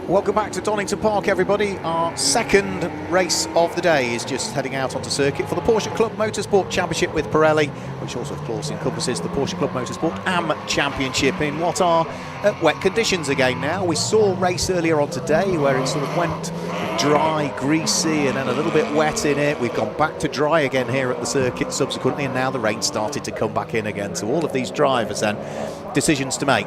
Welcome back to Donington Park, everybody. Our second race of the day is just heading out onto circuit for the Porsche Club Motorsport Championship with Pirelli, which also, of course, encompasses the Porsche Club Motorsport Championship in what are wet conditions again now. We saw a race earlier on today where it sort of went dry, greasy, and then a little bit wet in it. We've gone back to dry again here at the circuit subsequently, and now the rain started to come back in again. So all of these drivers then, decisions to make.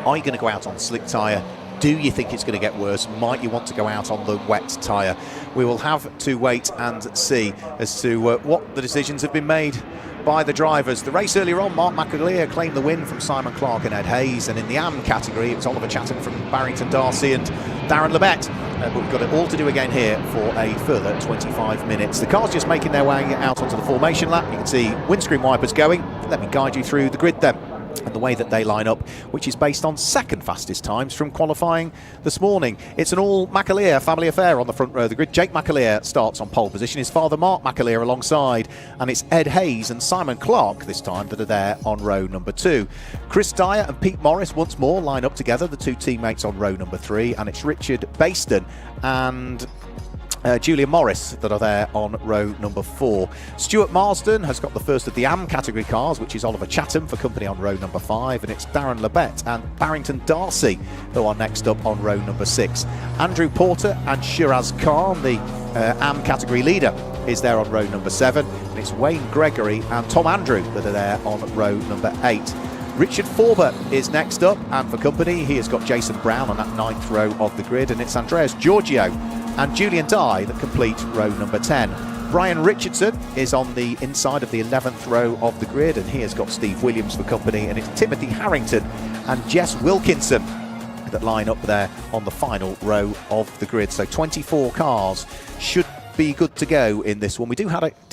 Are you going to go out on slick tyre? Do you think it's going to get worse? Might you want to go out on the wet tyre? We will have to wait and see as to what the decisions have been made by the drivers. The race earlier on, Mark McAleer claimed the win from Simon Clark and Ed Hayes, and in the AM category it was Oliver Chatham from Barrington Darcy and Darren Lebet. But we've got it all to do again here for a further 25 minutes. The car's just making their way out onto the formation lap. You can see windscreen wipers going. Let me guide you through the grid then, and the way that they line up, which is based on second fastest times from qualifying this morning. It's an all McAleer family affair on the front row of the grid. Jake McAleer starts on pole position, his father Mark McAleer alongside, and it's Ed Hayes and Simon Clark this time that are there on row number 2. Chris Dyer and Pete Morris once more line up together, the two teammates on row number 3, and it's Richard Baston and Julian Morris that are there on row number 4. Stuart Marsden has got the first of the AM category cars, which is Oliver Chatham for company on row number 5, and it's Darren Lebet and Barrington Darcy who are next up on row number 6. Andrew Porter and Shiraz Khan, the AM category leader, is there on row number 7, and it's Wayne Gregory and Tom Andrew that are there on row number 8. Richard Forber is next up, and for company he has got Jason Brown on that 9th row of the grid, and it's Andreas Giorgio and Julian Dye that complete row number 10. Brian Richardson is on the inside of the 11th row of the grid, and he has got Steve Williams for company, and it's Timothy Harrington and Jess Wilkinson that line up there on the final row of the grid. So 24 cars should be good to go in this one. We did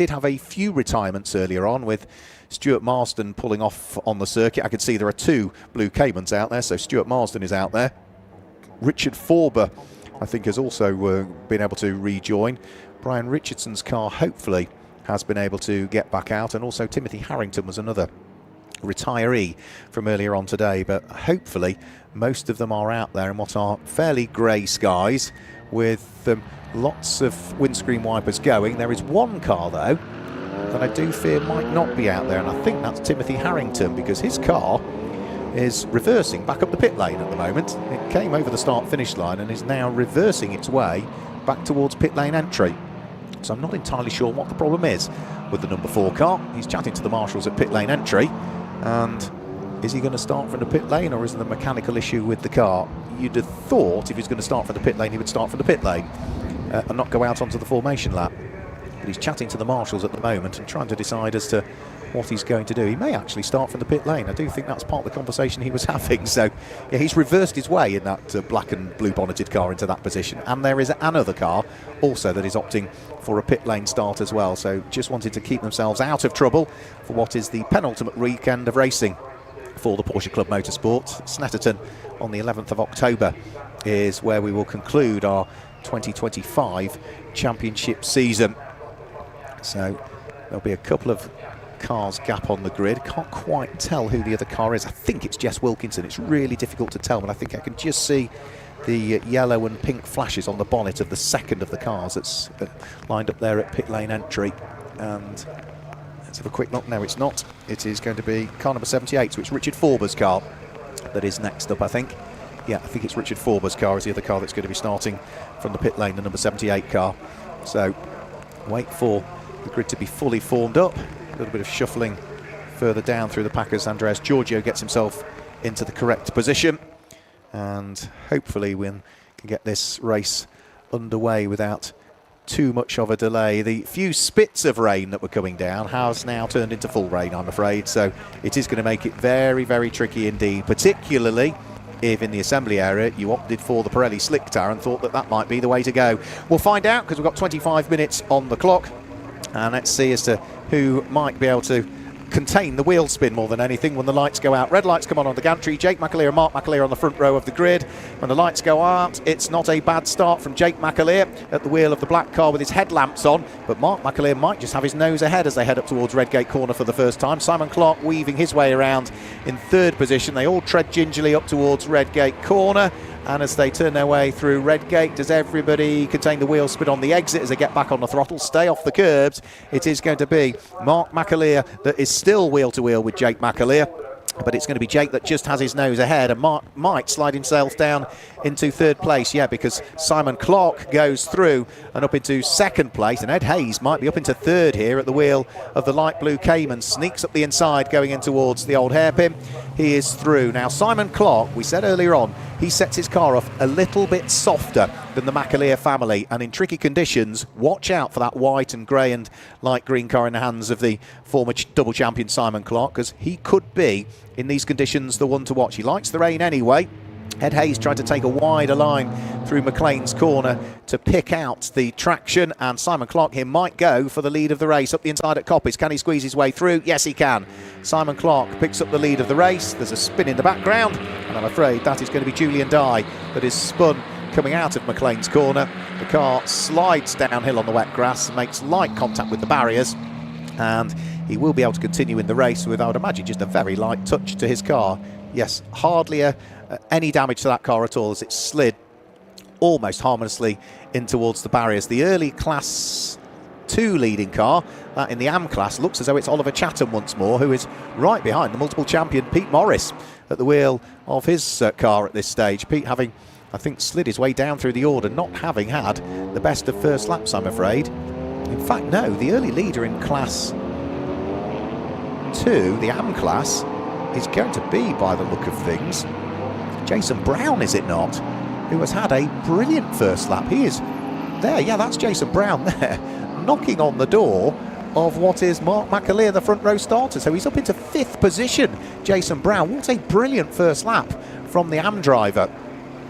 have a few retirements earlier on, with Stuart Marsden pulling off on the circuit. I can see there are 2 blue Caymans out there, so Stuart Marsden is out there. Richard Forber, I think, has also been able to rejoin. Brian Richardson's car hopefully has been able to get back out, and also Timothy Harrington was another retiree from earlier on today, but hopefully most of them are out there in what are fairly grey skies with lots of windscreen wipers going. There is one car though that I do fear might not be out there, and I think that's Timothy Harrington, because his car is reversing back up the pit lane at the moment. It came over the start-finish line and is now reversing its way back towards pit lane entry. So I'm not entirely sure what the problem is with the number 4 car. He's chatting to the marshals at pit lane entry, and is he going to start from the pit lane, or is there a mechanical issue with the car? You'd have thought if he was going to start from the pit lane, he would start from the pit lane and not go out onto the formation lap. But he's chatting to the marshals at the moment and trying to decide as to what he's going to do. He may actually start from the pit lane. I do think that's part of the conversation he was having. So yeah, he's reversed his way in that black and blue bonneted car into that position, and there is another car also that is opting for a pit lane start as well. So just wanted to keep themselves out of trouble for what is the penultimate weekend of racing for the Porsche Club Motorsport. Snetterton on the 11th of October is where we will conclude our 2025 championship season. So there'll be a couple of cars gap on the grid. Can't quite tell who the other car is. I think it's Jess Wilkinson. It's really difficult to tell, but I think I can just see the yellow and pink flashes on the bonnet of the second of the cars that's lined up there at pit lane entry. And let's have a quick look. No, it's not. It is going to be car number 78, so it's Richard Forber's car that is next up, I think. Yeah, I think it's Richard Forber's car is the other car that's going to be starting from the pit lane, the number 78 car. So wait for the grid to be fully formed up. A little bit of shuffling further down through the pack as Andreas Giorgio gets himself into the correct position, and hopefully we can get this race underway without too much of a delay. The few spits of rain that were coming down has now turned into full rain, I'm afraid, so it is going to make it very, very tricky indeed, particularly if in the assembly area you opted for the Pirelli slick tyre and thought that that might be the way to go. We'll find out, because we've got 25 minutes on the clock, and let's see as to who might be able to contain the wheel spin more than anything when the lights go out. Red lights come on the gantry. Jake McAleer and Mark McAleer on the front row of the grid. When the lights go out, it's not a bad start from Jake McAleer at the wheel of the black car with his headlamps on, but Mark McAleer might just have his nose ahead as they head up towards Redgate Corner for the first time. Simon Clark weaving his way around in third position. They all tread gingerly up towards Redgate Corner, and as they turn their way through Redgate, does everybody contain the wheel spin on the exit as they get back on the throttle, stay off the curbs? It is going to be Mark McAleer that is still wheel to wheel with Jake McAleer, but it's going to be Jake that just has his nose ahead, and Mark might slide himself down into third place, because Simon Clark goes through and up into second place, and Ed Hayes might be up into third here at the wheel of the light blue Cayman. Sneaks up the inside going in towards the old hairpin. He is through. Now Simon Clark, we said earlier on, he sets his car off a little bit softer than the McAleer family, and in tricky conditions, watch out for that white and grey and light green car in the hands of the former double champion Simon Clark, because he could be, in these conditions, the one to watch. He likes the rain anyway. Ed Hayes tried to take a wider line through McLean's corner to pick out the traction, and Simon Clark here might go for the lead of the race up the inside at Coppis. Can he squeeze his way through? Yes, he can. Simon Clark picks up the lead of the race. There's a spin in the background, and I'm afraid that is going to be Julian Dye that is spun coming out of McLean's corner. The car slides downhill on the wet grass, makes light contact with the barriers, and he will be able to continue in the race with, I would imagine, just a very light touch to his car. Yes, hardly any damage to that car at all as it slid almost harmlessly in towards the barriers. The early Class 2 leading car, that in the AM class, looks as though it's Oliver Chatham once more, who is right behind the multiple champion Pete Morris at the wheel of his car at this stage. Pete having, I think, slid his way down through the order, not having had the best of first laps, I'm afraid. In fact, no, the early leader in Class 2, the AM class, is going to be, by the look of things, Jason Brown, is it not? Who has had a brilliant first lap. He is there, that's Jason Brown there, knocking on the door of what is Mark McAleer, the front row starter. So he's up into fifth position, Jason Brown. What a brilliant first lap from the AM driver.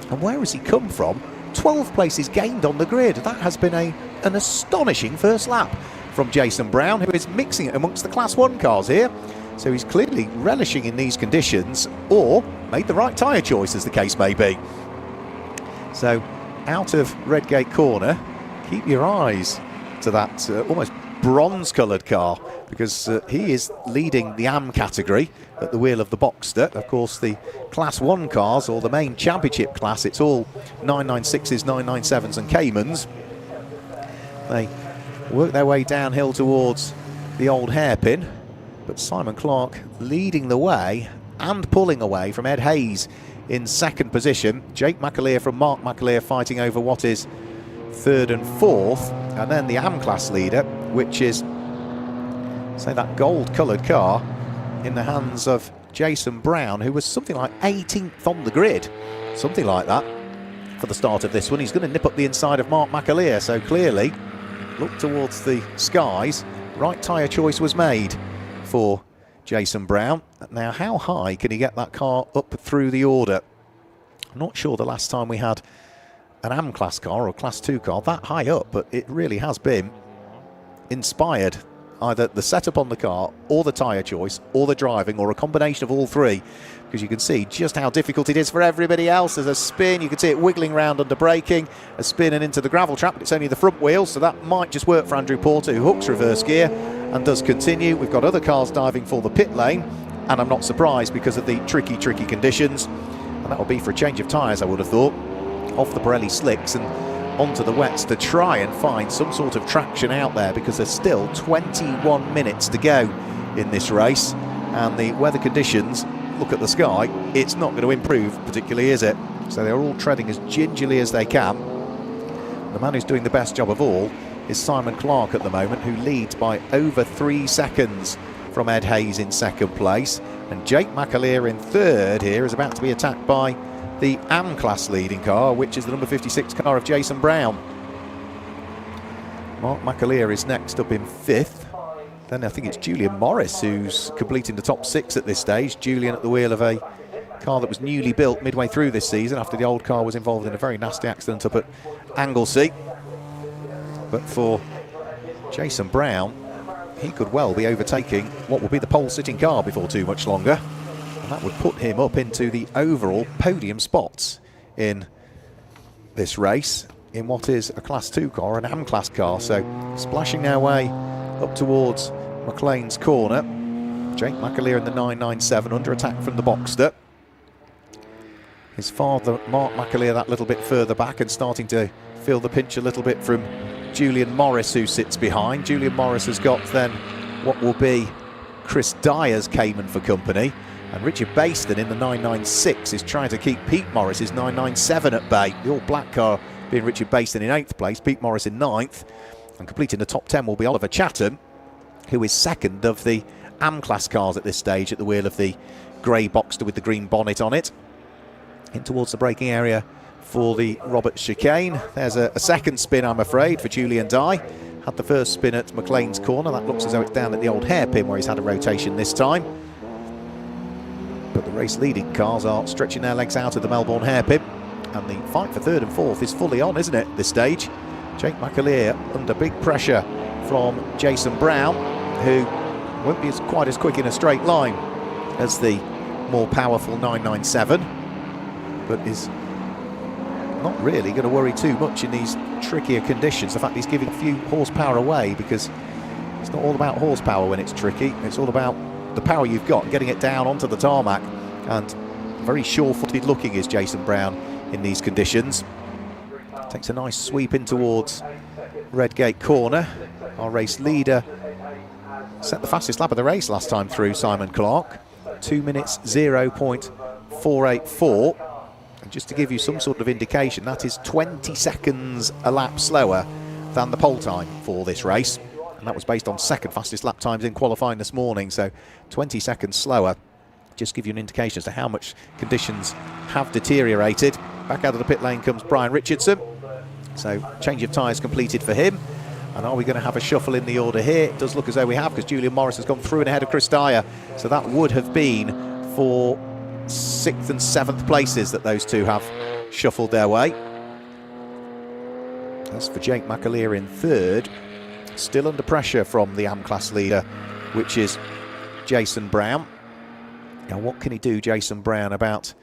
And where has he come from? 12 places gained on the grid. That has been an astonishing first lap from Jason Brown, who is mixing it amongst the Class 1 cars here. So he's clearly relishing in these conditions, or made the right tyre choice, as the case may be. So out of Redgate Corner, keep your eyes to that almost bronze coloured car, because he is leading the AM category at the wheel of the Boxster. Of course, the Class 1 cars, or the main championship class, it's all 996s, 997s and Caymans. They work their way downhill towards the old hairpin, but Simon Clark leading the way and pulling away from Ed Hayes in second position. Jake McAleer from Mark McAleer fighting over what is third and fourth, and then the AM class leader, which is, say, that gold coloured car in the hands of Jason Brown, who was something like 18th on the grid, something like that, for the start of this one. He's going to nip up the inside of Mark McAleer, so clearly look towards the skies. Right tyre choice was made for Jason Brown. Now, how high can he get that car up through the order? I'm not sure the last time we had an AM class car or a Class 2 car that high up, but it really has been inspired, either the setup on the car or the tyre choice or the driving, or a combination of all three, because you can see just how difficult it is for everybody else. There's a spin, you can see it wiggling around under braking, a spin and into the gravel trap, but it's only the front wheel, so that might just work for Andrew Porter, who hooks reverse gear and does continue. We've got other cars diving for the pit lane, and I'm not surprised because of the tricky conditions, and that will be for a change of tyres, I would have thought, off the Pirelli slicks and onto the wets to try and find some sort of traction out there, because there's still 21 minutes to go in this race, and the weather conditions, look at the sky, it's not going to improve particularly, is it? So they're all treading as gingerly as they can. The man who's doing the best job of all is Simon Clark at the moment, who leads by over 3 seconds from Ed Hayes in second place, and Jake McAleer in third here is about to be attacked by the AM class leading car, which is the number 56 car of Jason Brown. Mark McAleer is next up in fifth. Then I think it's Julian Morris who's completing the top 6 at this stage. Julian at the wheel of a car that was newly built midway through this season after the old car was involved in a very nasty accident up at Anglesey. But for Jason Brown, he could well be overtaking what will be the pole-sitting car before too much longer. And that would put him up into the overall podium spots in this race, in what is a Class 2 car, an AM Class car. So splashing their way up towards McLean's corner. Jake McAleer in the 997 under attack from the Boxster. His father, Mark McAleer, that little bit further back and starting to feel the pinch a little bit from Julian Morris, who sits behind. Julian Morris has got then what will be Chris Dyer's Cayman for company. And Richard Baiston in the 996 is trying to keep Pete Morris's 997 at bay. The all-black car being Richard Baiston in 8th place, Pete Morris in 9th. And completing the top 10 will be Oliver Chatham, who is second of the AM Class cars at this stage at the wheel of the grey Boxster with the green bonnet on it. In towards the braking area for the Robert chicane. There's a second spin, I'm afraid, for Julian Dye. Had the first spin at McLean's corner. That looks as though it's down at the old hairpin where he's had a rotation this time. But the race leading cars are stretching their legs out of the Melbourne hairpin. And the fight for 3rd and 4th is fully on, isn't it, at this stage? Jake McAleer under big pressure from Jason Brown, who won't be quite as quick in a straight line as the more powerful 997, but is not really going to worry too much in these trickier conditions. The fact he's giving a few horsepower away, because it's not all about horsepower when it's tricky. It's all about the power you've got, getting it down onto the tarmac. And very sure-footed looking is Jason Brown in these conditions. Takes a nice sweep in towards Redgate corner. Our race leader set the fastest lap of the race last time through, Simon Clark. 2 minutes 0.484. And just to give you some sort of indication, that is 20 seconds a lap slower than the pole time for this race. And that was based on second fastest lap times in qualifying this morning. So 20 seconds slower. Just give you an indication as to how much conditions have deteriorated. Back out of the pit lane comes Brian Richardson. So change of tyres completed for him. And are we going to have a shuffle in the order here? It does look as though we have, because Julian Morris has gone through and ahead of Chris Dyer. So that would have been for 6th and 7th places that those two have shuffled their way. As for Jake McAleer in 3rd, still under pressure from the AM Class leader, which is Jason Brown. Now what can he do, Jason Brown, about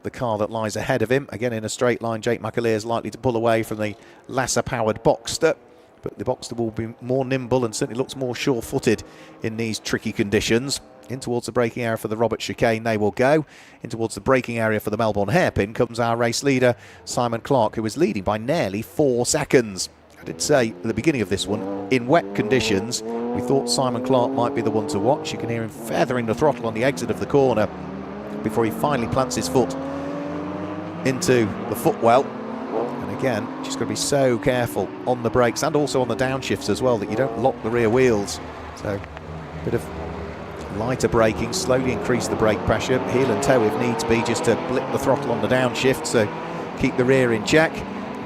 the car that lies ahead of him? Again, in a straight line, Jake McAleer is likely to pull away from the lesser powered Boxster, but the Boxster will be more nimble and certainly looks more sure-footed in these tricky conditions. In towards the braking area for the Robert chicane they will go. In towards the braking area for the Melbourne hairpin comes our race leader, Simon Clark, who is leading by nearly 4 seconds. I did say at the beginning of this one, in wet conditions, we thought Simon Clark might be the one to watch. You can hear him feathering the throttle on the exit of the corner before he finally plants his foot into the footwell. And again, just got to be so careful on the brakes and also on the downshifts as well, that you don't lock the rear wheels. So a bit of lighter braking, slowly increase the brake pressure, heel and toe if needs be, just to blip the throttle on the downshift, so keep the rear in check.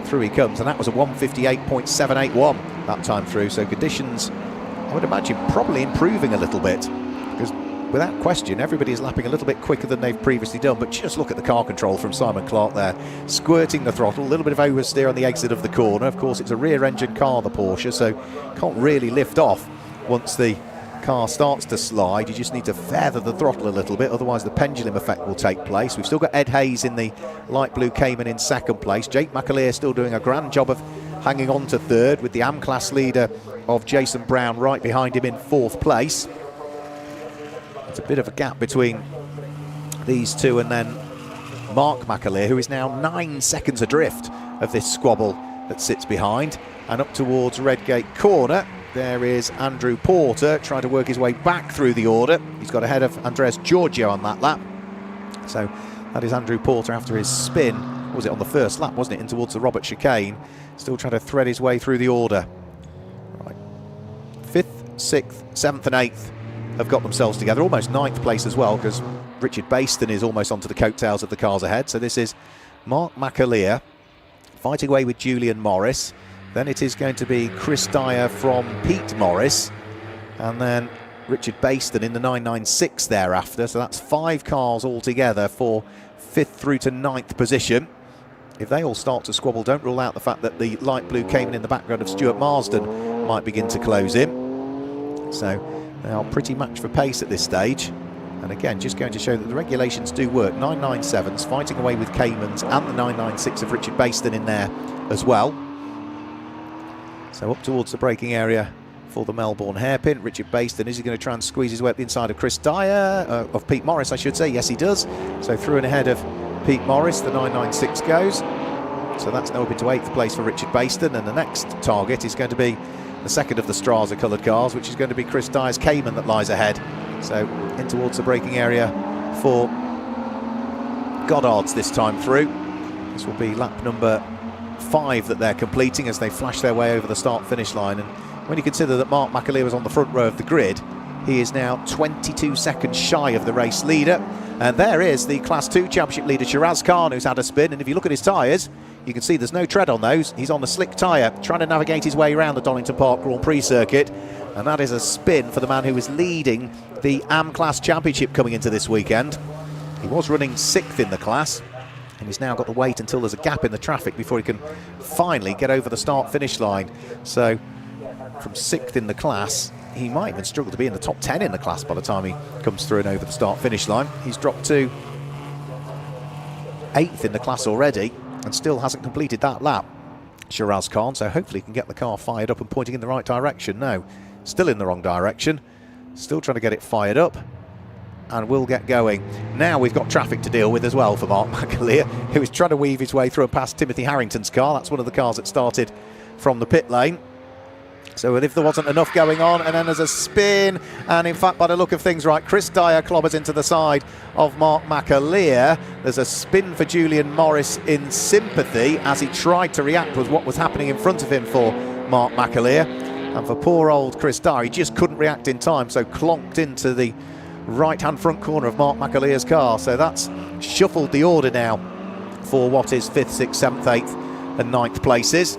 Through he comes, and that was a 158.781 that time through. So conditions, I would imagine, probably improving a little bit, because without question everybody is lapping a little bit quicker than they've previously done. But just look at the car control from Simon Clark there, squirting the throttle, a little bit of oversteer on the exit of the corner. Of course, it's a rear engine car, the Porsche, so can't really lift off once the car starts to slide. You just need to feather the throttle a little bit, otherwise the pendulum effect will take place. We've still got Ed Hayes in the light blue Cayman in 2nd place. Jake McAleer still doing a grand job of hanging on to 3rd, with the AM Class leader of Jason Brown right behind him in 4th place. It's a bit of a gap between these two and then Mark McAleer, who is now 9 seconds adrift of this squabble that sits behind. And up towards Redgate corner, there is Andrew Porter trying to work his way back through the order. He's got ahead of Andreas Giorgio on that lap. So that is Andrew Porter after his spin. What was it, on the first lap, wasn't it, in towards the Robert chicane? Still trying to thread his way through the order. Right. 5th, 6th, 7th and 8th have got themselves together. Almost 9th place as well, because Richard Baiston is almost onto the coattails of the cars ahead. So this is Mark McAleer fighting away with Julian Morris. Then it is going to be Chris Dyer from Pete Morris, and then Richard Baiston in the 996 thereafter. So that's 5 cars altogether for 5th through to 9th position. If they all start to squabble, don't rule out the fact that the light blue Cayman in the background of Stuart Marsden might begin to close in. So they are pretty matched for pace at this stage. And again, just going to show that the regulations do work. 997s fighting away with Caymans and the 996 of Richard Baiston in there as well. So up towards the braking area for the Melbourne hairpin. Richard Baiston, is he going to try and squeeze his way up the inside of Chris Dyer, of Pete Morris I should say? Yes he does. So through and ahead of Pete Morris, the 996 goes. So that's now up into 8th place for Richard Baiston, and the next target is going to be the second of the Strasser coloured cars, which is going to be Chris Dyer's Cayman that lies ahead. So in towards the braking area for Goddard's this time through. This will be lap number 5 that they're completing as they flash their way over the start-finish line. And when you consider that Mark McAleer was on the front row of the grid, he is now 22 seconds shy of the race leader. And there is the Class 2 Championship leader, Shiraz Khan, who's had a spin. And if you look at his tyres, you can see there's no tread on those. He's on the slick tyre, trying to navigate his way around the Donington Park Grand Prix circuit. And that is a spin for the man who is leading the AM Class Championship coming into this weekend. He was running 6th in the class, and he's now got to wait until there's a gap in the traffic before he can finally get over the start-finish line. So from 6th in the class, he might even struggle to be in the top 10 in the class by the time he comes through and over the start-finish line. He's dropped to 8th in the class already and still hasn't completed that lap, Shiraz Khan, so hopefully he can get the car fired up and pointing in the right direction. No, still in the wrong direction, still trying to get it fired up, and we'll get going. Now we've got traffic to deal with as well for Mark McAleer, who is trying to weave his way through and past Timothy Harrington's car. That's one of the cars that started from the pit lane. So if there wasn't enough going on, and then there's a spin, and in fact by the look of things, right, Chris Dyer clobbers into the side of Mark McAleer. There's a spin for Julian Morris in sympathy as he tried to react with what was happening in front of him for Mark McAleer. And for poor old Chris Dyer, he just couldn't react in time, so clonked into the right-hand front corner of Mark McAleer's car. So that's shuffled the order now for what is 5th, 6th, 7th, 8th and 9th places.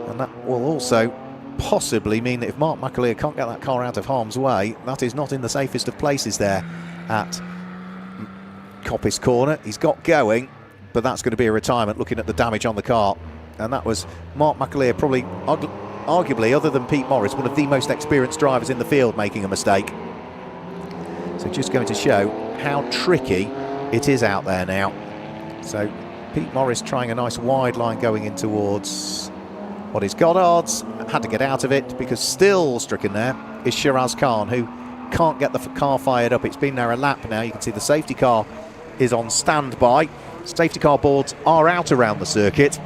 And that will also possibly mean that if Mark McAleer can't get that car out of harm's way, that is not in the safest of places there at Coppice Corner. He's got going, but that's going to be a retirement looking at the damage on the car. And that was Mark McAleer, probably arguably, other than Pete Morris, one of the most experienced drivers in the field making a mistake. So just going to show how tricky it is out there now. So Pete Morris trying a nice wide line going in towards what is Goddard's, had to get out of it because still stricken there is Shiraz Khan, who can't get the car fired up. It's been there a lap now. You can see the safety car is on standby. Safety car boards are out around the circuit,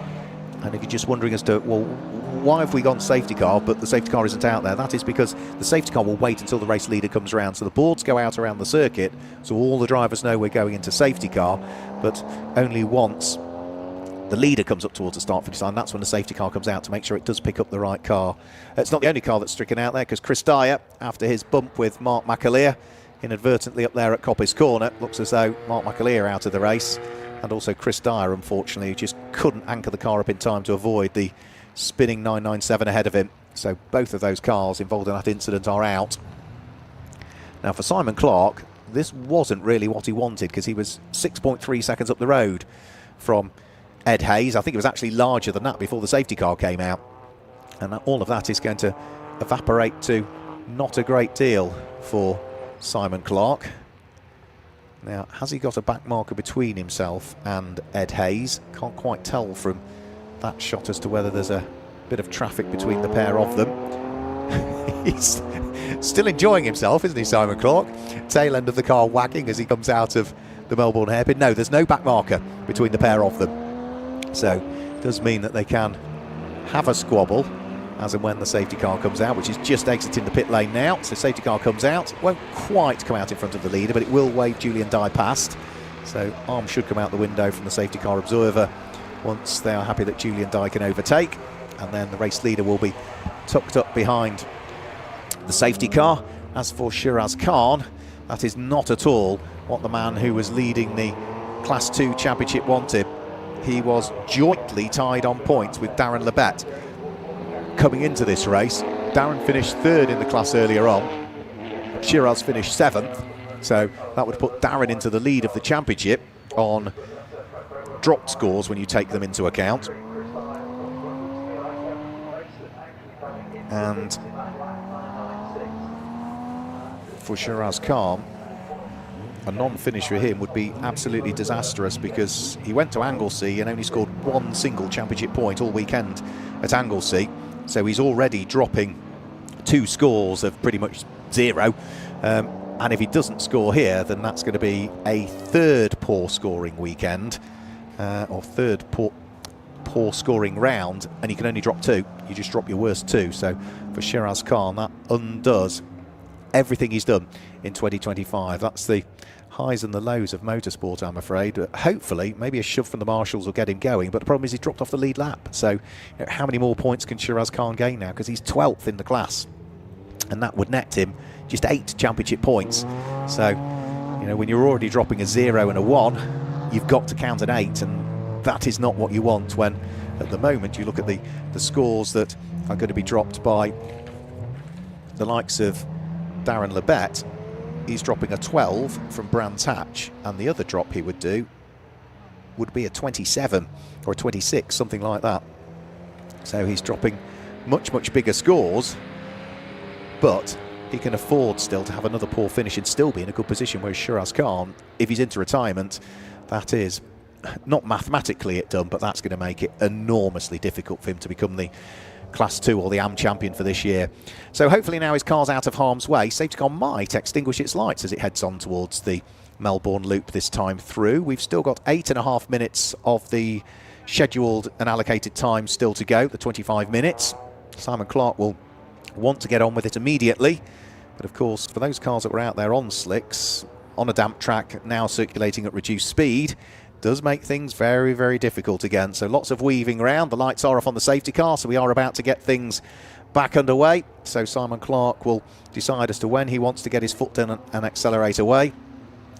and if you're just wondering as to, well, why have we gone safety car but the safety car isn't out there, that is because the safety car will wait until the race leader comes around. So the boards go out around the circuit so all the drivers know we're going into safety car, but only once the leader comes up towards the start finish line, that's when the safety car comes out to make sure it does pick up the right car. It's not the only car that's stricken out there, because Chris Dyer, after his bump with Mark McAleer inadvertently up there at Coppice Corner, looks as though Mark McAleer out of the race, and also Chris Dyer, unfortunately, just couldn't anchor the car up in time to avoid the spinning 997 ahead of him. So both of those cars involved in that incident are out. Now for Simon Clark, this wasn't really what he wanted, because he was 6.3 seconds up the road from Ed Hayes. I think it was actually larger than that before the safety car came out, and all of that is going to evaporate to not a great deal for Simon Clark. Now, has he got a back marker between himself and Ed Hayes? Can't quite tell from that shot as to whether there's a bit of traffic between the pair of them. He's still enjoying himself, isn't he, Simon Clark? Tail end of the car wagging as he comes out of the Melbourne hairpin. No, there's no back marker between the pair of them. So it does mean that they can have a squabble as and when the safety car comes out, which is just exiting the pit lane now. So safety car comes out, won't quite come out in front of the leader, but it will wave Julian Dye past. So arms should come out the window from the safety car observer once they are happy that Julian Dye can overtake, and then the race leader will be tucked up behind the safety car. As for Shiraz Khan, that is not at all what the man who was leading the Class 2 Championship wanted. He was jointly tied on points with Darren Labette coming into this race. Darren finished 3rd in the class earlier on. Shiraz finished 7th, so that would put Darren into the lead of the championship on dropped scores when you take them into account. And for Shiraz Khan. A non-finish for him would be absolutely disastrous, because he went to Anglesey and only scored one single championship point all weekend at Anglesey. So he's already dropping 2 scores of pretty much 0. And if he doesn't score here, then that's going to be a 3rd poor scoring weekend, or 3rd poor scoring round, and you can only drop 2. You just drop your worst 2. So for Shiraz Khan, that undoes everything he's done in 2025. That's the highs and the lows of motorsport, I'm afraid. Hopefully, maybe a shove from the marshals will get him going, but the problem is he's dropped off the lead lap. So how many more points can Shiraz Khan gain now? Because he's 12th in the class, and that would net him just 8 championship points. So, when you're already dropping a 0 and a 1, you've got to count an 8, and that is not what you want when, at the moment, you look at the scores that are going to be dropped by the likes of Darren Lebet. He's dropping a 12 from Brands Hatch, and the other drop he would do would be a 27 or a 26, something like that. So he's dropping much, much bigger scores, but he can afford still to have another poor finish and still be in a good position, whereas Shiraz Khan, if he's into retirement, that is not mathematically it done, but that's going to make it enormously difficult for him to become the Class 2 or the AM champion for this year. So hopefully now his car's out of harm's way. Safety car might extinguish its lights as it heads on towards the Melbourne Loop this time through. We've still got 8.5 minutes of the scheduled and allocated time still to go, the 25 minutes. Simon Clark will want to get on with it immediately. But of course, for those cars that were out there on slicks, on a damp track, now circulating at reduced speed, does make things very, very difficult again. So lots of weaving around. The lights are off on the safety car, so we are about to get things back underway. So Simon Clark will decide as to when he wants to get his foot down and accelerate away.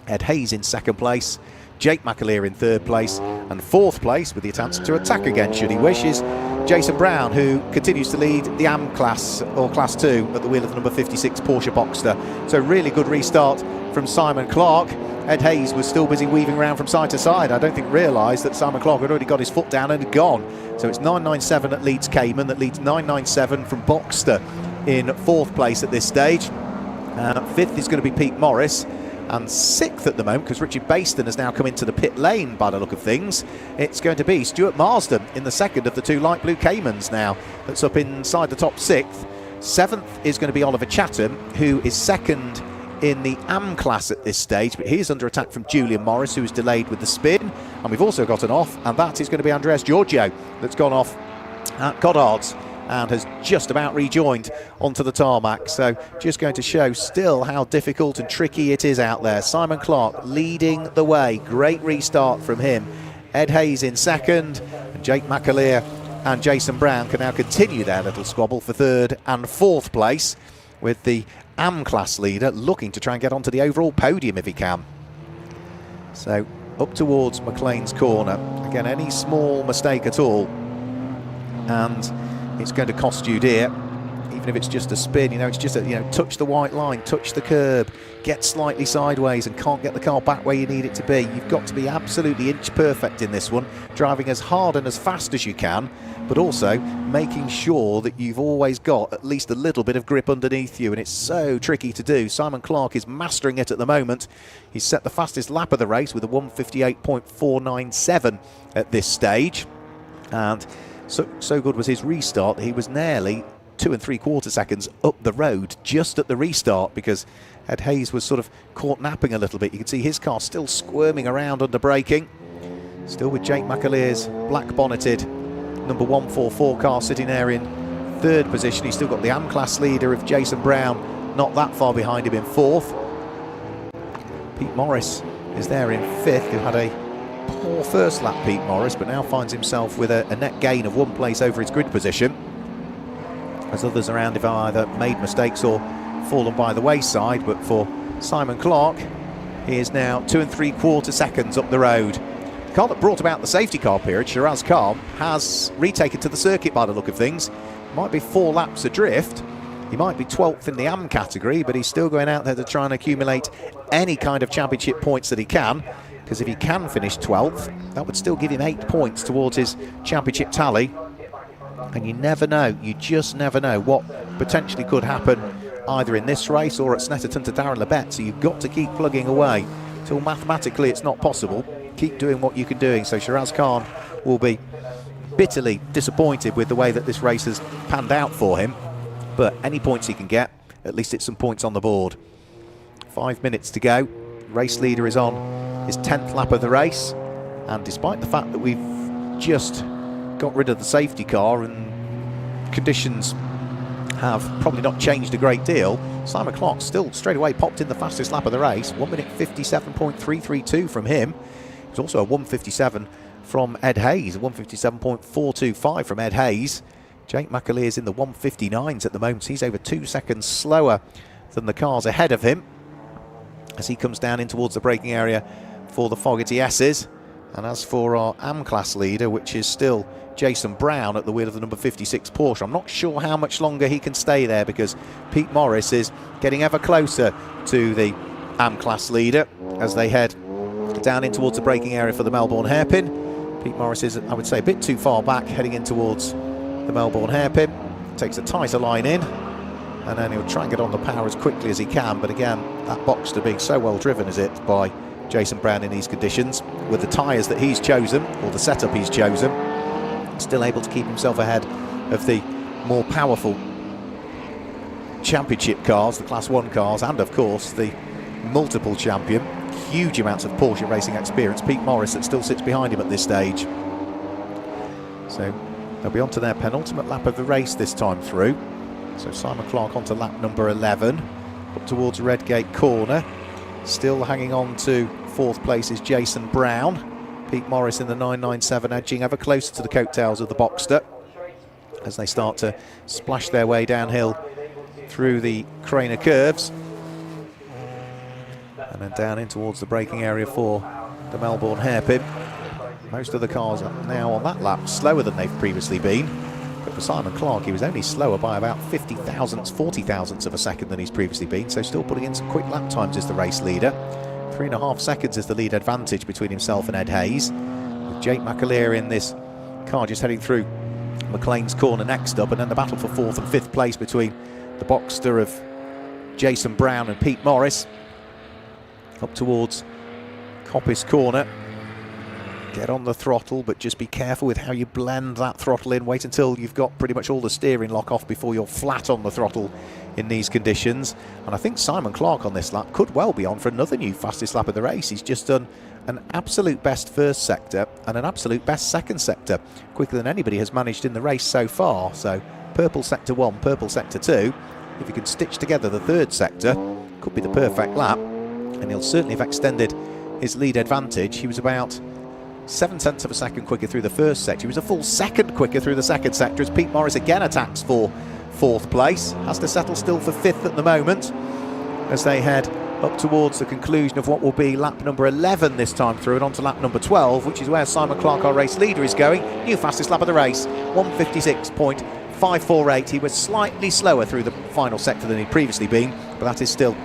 Ed Hayes in 2nd place, Jake McAleer in 3rd place, and 4th place, with the chance to attack again should he wish, is Jason Brown, who continues to lead the AM class, or Class 2, at the wheel of the number 56 Porsche Boxster. So really good restart from Simon Clark. Ed Hayes was still busy weaving around from side to side. I don't think realised that Simon Clark had already got his foot down and gone. So it's 997 that leads Cayman, that leads 997 from Boxster in 4th place at this stage. 5th is going to be Pete Morris. And 6th at the moment, because Richard Baston has now come into the pit lane by the look of things, it's going to be Stuart Marsden in the 2nd of the 2 light blue Caymans now. That's up inside the top 6th. 7th is going to be Oliver Chatham, who is 2nd in the AM class at this stage, but he is under attack from Julian Morris, who is delayed with the spin. And we've also got an off, and that is going to be Andreas Giorgio, that's gone off at Goddard's and has just about rejoined onto the tarmac. So just going to show still how difficult and tricky it is out there. Simon Clark leading the way. Great restart from him. Ed Hayes in 2nd, and Jake McAleer and Jason Brown can now continue their little squabble for 3rd and 4th place, with the AM class leader looking to try and get onto the overall podium if he can. So up towards McLean's corner. Again, any small mistake at all, and it's going to cost you dear. Even if it's just a spin, it's just a, touch the white line, touch the curb, get slightly sideways and can't get the car back where you need it to be. You've got to be absolutely inch perfect in this one, driving as hard and as fast as you can, but also making sure that you've always got at least a little bit of grip underneath you, and it's so tricky to do. Simon Clark is mastering it at the moment. He's set the fastest lap of the race with a 1:58.497 at this stage, and so good was his restart that he was nearly 2 3/4 seconds up the road just at the restart, because Ed Hayes was sort of caught napping a little bit. You can see his car still squirming around under braking. Still with Jake McAleer's black bonneted number 144 car sitting there in 3rd position. He's still got the AM class leader of Jason Brown not that far behind him in 4th. Pete Morris is there in 5th, who had a poor first lap, Pete Morris, but now finds himself with a net gain of 1 place over his grid position, as others around have either made mistakes or fallen by the wayside. But for Simon Clark, he is now 2 3/4 seconds up the road. The car that brought about the safety car period, Shiraz Khan, has retaken to the circuit by the look of things. Might be 4 laps adrift. He might be 12th in the AM category, but he's still going out there to try and accumulate any kind of championship points that he can, because if he can finish 12th, that would still give him 8 points towards his championship tally. And you never know, you just never know what potentially could happen either in this race or at Snetterton to Darren Labette, so you've got to keep plugging away till mathematically it's not possible. Keep doing what you can do. So Shiraz Khan will be bitterly disappointed with the way that this race has panned out for him, but any points he can get, at least it's some points on the board. 5 minutes to go. Race leader is on his 10th lap of the race, and despite the fact that we've just got rid of the safety car and conditions have probably not changed a great deal, Simon Clark still straight away popped in the fastest lap of the race. 1 minute 57.332 from him. It was also a 1:57 from Ed Hayes, a 1:57.425 from Ed Hayes. Jake McAleer's in the 1:59s at the moment. He's over 2 seconds slower than the cars ahead of him as he comes down in towards the braking area for the Fogarty S's. And as for our AM class leader, which is still Jason Brown at the wheel of the number 56 Porsche, I'm not sure how much longer he can stay there, because Pete Morris is getting ever closer to the AM class leader as they head down in towards the braking area for the Melbourne hairpin. Pete Morris is, I would say, a bit too far back heading in towards the Melbourne hairpin. Takes a tighter line in, and then he'll try and get on the power as quickly as he can. But again, that Boxster being so well driven, is it, by Jason Brown in these conditions, with the tyres that he's chosen, or the setup he's chosen, still able to keep himself ahead of the more powerful championship cars, the Class 1 cars, and of course the multiple champion, huge amounts of Porsche racing experience, Pete Morris, that still sits behind him at this stage. So they'll be on to their penultimate lap of the race this time through. So Simon Clark onto lap number 11, up towards Redgate Corner. Still hanging on to fourth place is Jason Brown. Pete Morris in the 997 edging ever closer to the coattails of the Boxster as they start to splash their way downhill through the Craner curves. And then down in towards the braking area for the Melbourne hairpin. Most of the cars are now on that lap slower than they've previously been. But for Simon Clark, he was only slower by about 40 thousandths of a second than he's previously been, so still putting in some quick lap times as the race leader. 3.5 seconds is the lead advantage between himself and Ed Hayes, with Jake McAleer in this car just heading through McLean's Corner next up, and then the battle for 4th and 5th place between the Boxster of Jason Brown and Pete Morris up towards Coppice Corner. Get on the throttle, but just be careful with how you blend that throttle in. Wait until you've got pretty much all the steering lock off before you're flat on the throttle in these conditions. And I think Simon Clark on this lap could well be on for another new fastest lap of the race. He's just done an absolute best first sector and an absolute best second sector, quicker than anybody has managed in the race so far. So purple sector 1, purple sector 2. If you can stitch together the third sector, could be the perfect lap, and he'll certainly have extended his lead advantage. He was about 7 tenths of a second quicker through the first sector. He was a full second quicker through the second sector as Pete Morris again attacks for 4th place. Has to settle still for 5th at the moment as they head up towards the conclusion of what will be lap number 11 this time through, and on to lap number 12, which is where Simon Clark, our race leader, is going. New fastest lap of the race, 1:56.548. He was slightly slower through the final sector than he'd previously been, but that is still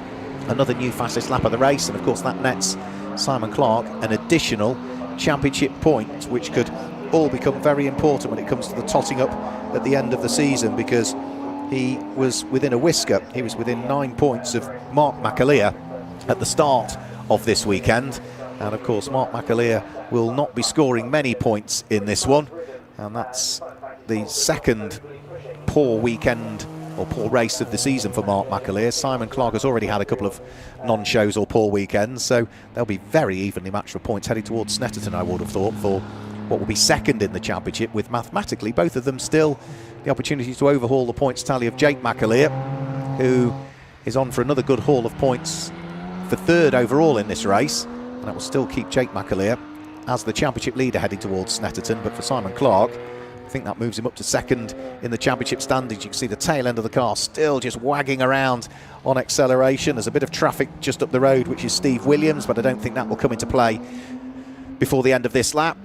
another new fastest lap of the race, and of course that nets Simon Clark an additional championship point, which could all become very important when it comes to the totting up at the end of the season, because he was within a whisker. He was within 9 points of Mark McAleer at the start of this weekend, and of course Mark McAleer will not be scoring many points in this one, and that's the second poor weekend or poor race of the season for Mark McAleer. Simon Clark has already had a couple of non-shows or poor weekends, so they'll be very evenly matched for points heading towards Snetterton, I would have thought, for what will be second in the championship, with mathematically both of them still the opportunity to overhaul the points tally of Jake McAleer, who is on for another good haul of points for 3rd overall in this race, and that will still keep Jake McAleer as the championship leader heading towards Snetterton. But for Simon Clark, I think that moves him up to 2nd in the championship standings. You can see the tail end of the car still just wagging around on acceleration. There's a bit of traffic just up the road, which is Steve Williams, but I don't think that will come into play before the end of this lap.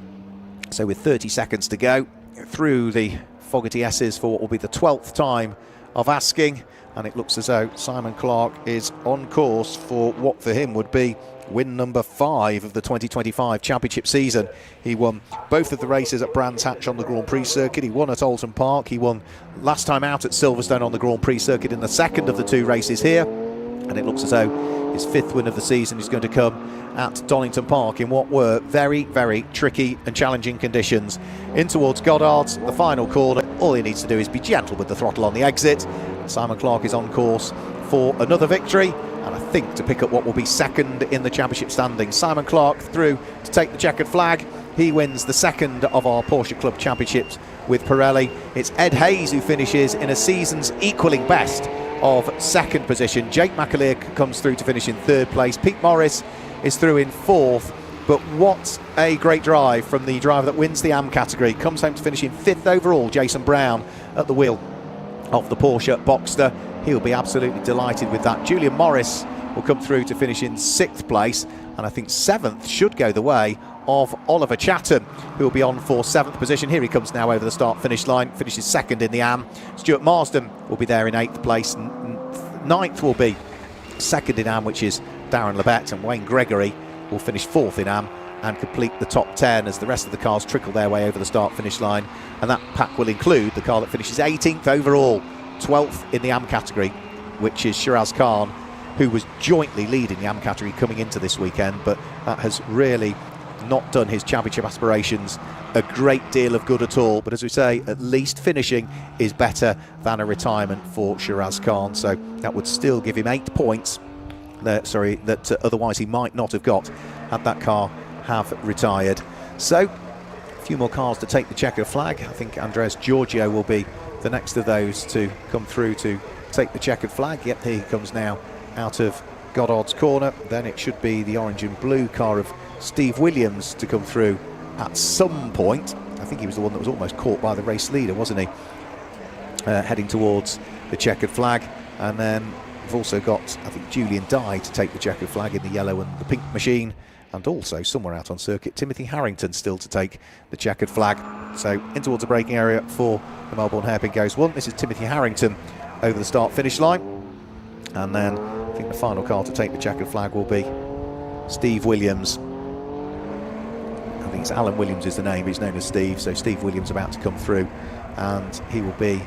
So with 30 seconds to go through the Fogarty S's for what will be the 12th time of asking, and it looks as though Simon Clark is on course for what for him would be win number 5 of the 2025 championship season. He won both of the races at Brands Hatch on the Grand Prix circuit. He won at Oulton Park. He won last time out at Silverstone on the Grand Prix circuit in the second of the 2 races here. And it looks as though his 5th win of the season is going to come at Donington Park in what were very, very tricky and challenging conditions. In towards Goddard's, the final corner. All he needs to do is be gentle with the throttle on the exit. Simon Clark is on course for another victory, and I think to pick up what will be second in the championship standings. Simon Clark through to take the checkered flag. He wins the second of our Porsche Club Championships with Pirelli. It's Ed Hayes who finishes in a season's equaling best of 2nd position. Jake McAleer comes through to finish in 3rd place. Pete Morris is through in 4th. But what a great drive from the driver that wins the AM category. Comes home to finish in 5th overall, Jason Brown, at the wheel of the Porsche Boxster. He'll be absolutely delighted with that. Julian Morris will come through to finish in 6th place, and I think 7th should go the way of Oliver Chatham, who will be on for 7th position. Here he comes now over the start-finish line, finishes 2nd in the AM. Stuart Marsden will be there in 8th place. 9th will be 2nd in AM, which is Darren Labette, and Wayne Gregory will finish 4th in AM and complete the top 10 as the rest of the cars trickle their way over the start-finish line. And that pack will include the car that finishes 18th overall, 12th in the AM category, which is Shiraz Khan, who was jointly leading the AM category coming into this weekend, but that has really not done his championship aspirations a great deal of good at all. But as we say, at least finishing is better than a retirement for Shiraz Khan, so that would still give him 8 points that otherwise he might not have got had that car have retired. So a few more cars to take the checkered flag. I think Andreas Giorgio will be the next of those to come through to take the checkered flag. Yep, here he comes now out of Goddard's corner. Then it should be the orange and blue car of Steve Williams to come through at some point. I think he was the one that was almost caught by the race leader, wasn't he? Heading towards the checkered flag. And then we've also got, I think, Julian Dye to take the checkered flag in the yellow and the pink machine. And also, somewhere out on circuit, Timothy Harrington still to take the checkered flag. So in towards the braking area for the Melbourne Hairpin goes one. This is Timothy Harrington over the start-finish line. And then I think the final car to take the checkered flag will be Steve Williams. I think it's Alan Williams is the name, he's known as Steve. So Steve Williams about to come through, and he will be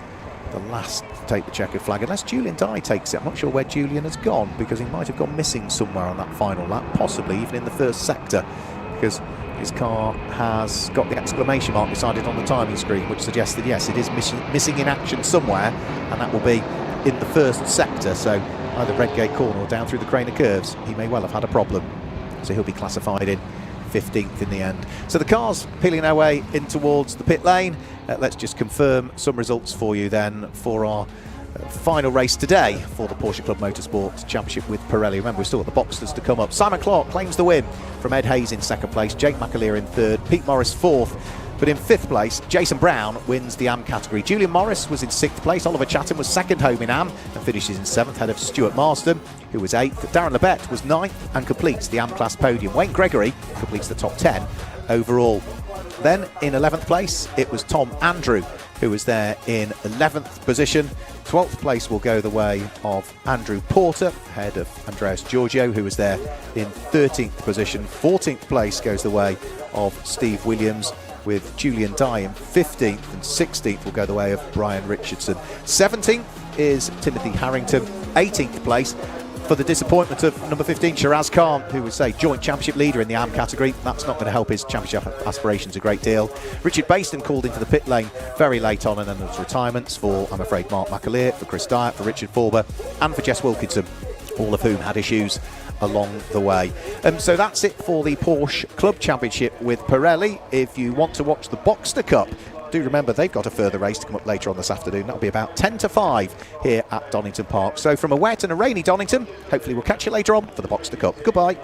the last to take the checkered flag, unless Julian Dye takes it. I'm not sure where Julian has gone, because he might have gone missing somewhere on that final lap, possibly even in the first sector, because his car has got the exclamation mark beside it on the timing screen, which suggests that yes, it is missing in action somewhere, and that will be in the first sector. So either Redgate corner or down through the Craner curves, he may well have had a problem, so he'll be classified in 15th in the end. So the cars peeling their way in towards the pit lane. Let's just confirm some results for you then for our final race today for the Porsche Club Motorsport Championship with Pirelli. Remember, we've still got the Boxsters to come up. Simon Clark claims the win from Ed Hayes in 2nd place, Jake McAleer in 3rd, Pete Morris 4th. But in 5th place, Jason Brown wins the AM category. Julian Morris was in 6th place. Oliver Chatham was 2nd home in AM and finishes in 7th, ahead of Stuart Marsden, who was 8th. Darren Labette was 9th and completes the AM class podium. Wayne Gregory completes the top 10 overall. Then in 11th place, it was Tom Andrew, who was there in 11th position. 12th place will go the way of Andrew Porter, ahead of Andreas Giorgio, who was there in 13th position. 14th place goes the way of Steve Williams, with Julian Dye in 15th, and 16th will go the way of Brian Richardson. 17th is Timothy Harrington. 18th place for the disappointment of number 15, Shiraz Khan, who was a joint championship leader in the AM category. That's not going to help his championship aspirations a great deal. Richard Bayston called into the pit lane very late on, and then there was retirements for, I'm afraid, Mark McAleer, for Chris Dyatt, for Richard Forber, and for Jess Wilkinson, all of whom had issues along the way. So that's it for the Porsche Club Championship with Pirelli. If you want to watch the Boxster Cup, do remember they've got a further race to come up later on this afternoon. That'll be about 10 to 5 here at Donington Park. So from a wet and a rainy Donington, hopefully we'll catch you later on for the Boxster Cup. Goodbye.